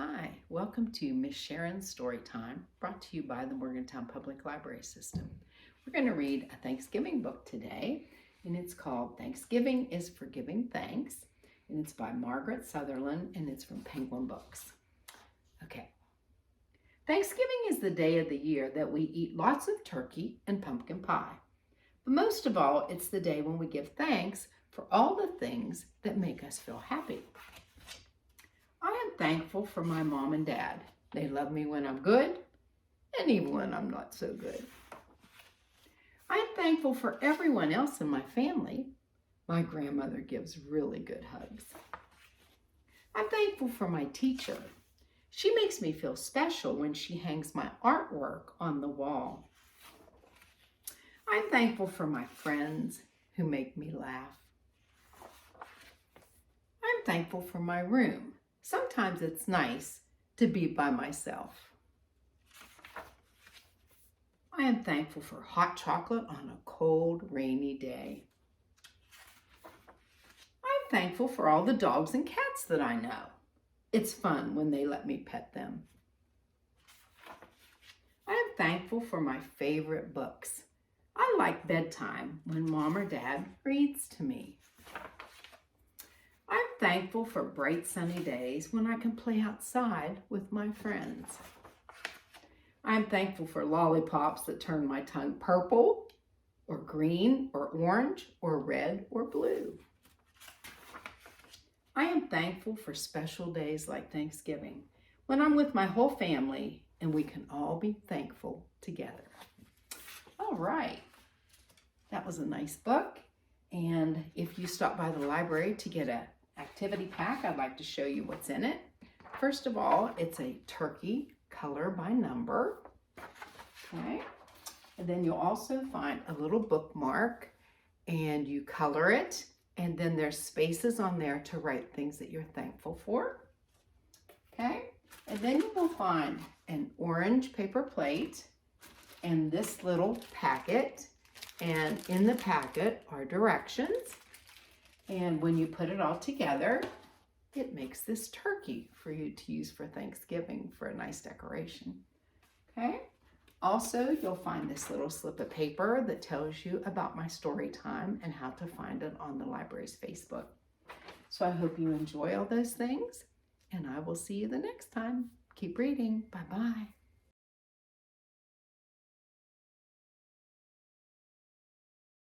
Hi, welcome to Miss Sharon's Story Time, brought to you by the Morgantown Public Library System. We're going to read a Thanksgiving book today, and it's called Thanksgiving is for Giving Thanks, and it's by Margaret Sutherland, and it's from Penguin Books. Okay. Thanksgiving is the day of the year that we eat lots of turkey and pumpkin pie. But most of all, it's the day when we give thanks for all the things that make us feel happy. I am thankful for my mom and dad. They love me when I'm good and even when I'm not so good. I am thankful for everyone else in my family. My grandmother gives really good hugs. I'm thankful for my teacher. She makes me feel special when she hangs my artwork on the wall. I'm thankful for my friends who make me laugh. I'm thankful for my room. Sometimes it's nice to be by myself. I am thankful for hot chocolate on a cold, rainy day. I'm thankful for all the dogs and cats that I know. It's fun when they let me pet them. I am thankful for my favorite books. I like bedtime when Mom or Dad reads to me. I'm thankful for bright sunny days when I can play outside with my friends. I'm thankful for lollipops that turn my tongue purple or green or orange or red or blue. I am thankful for special days like Thanksgiving when I'm with my whole family and we can all be thankful together. All right, that was a nice book. And if you stop by the library to get an activity pack, I'd like to show you what's in it. First of all, it's a turkey color by number. Okay. And then you'll also find a little bookmark and you color it. And then there's spaces on there to write things that you're thankful for. Okay. And then you will find an orange paper plate and this little packet. And in the packet are directions. And when you put it all together, it makes this turkey for you to use for Thanksgiving for a nice decoration. Okay. Also, you'll find this little slip of paper that tells you about my story time and how to find it on the library's Facebook. So I hope you enjoy all those things, and I will see you the next time. Keep reading. Bye-bye.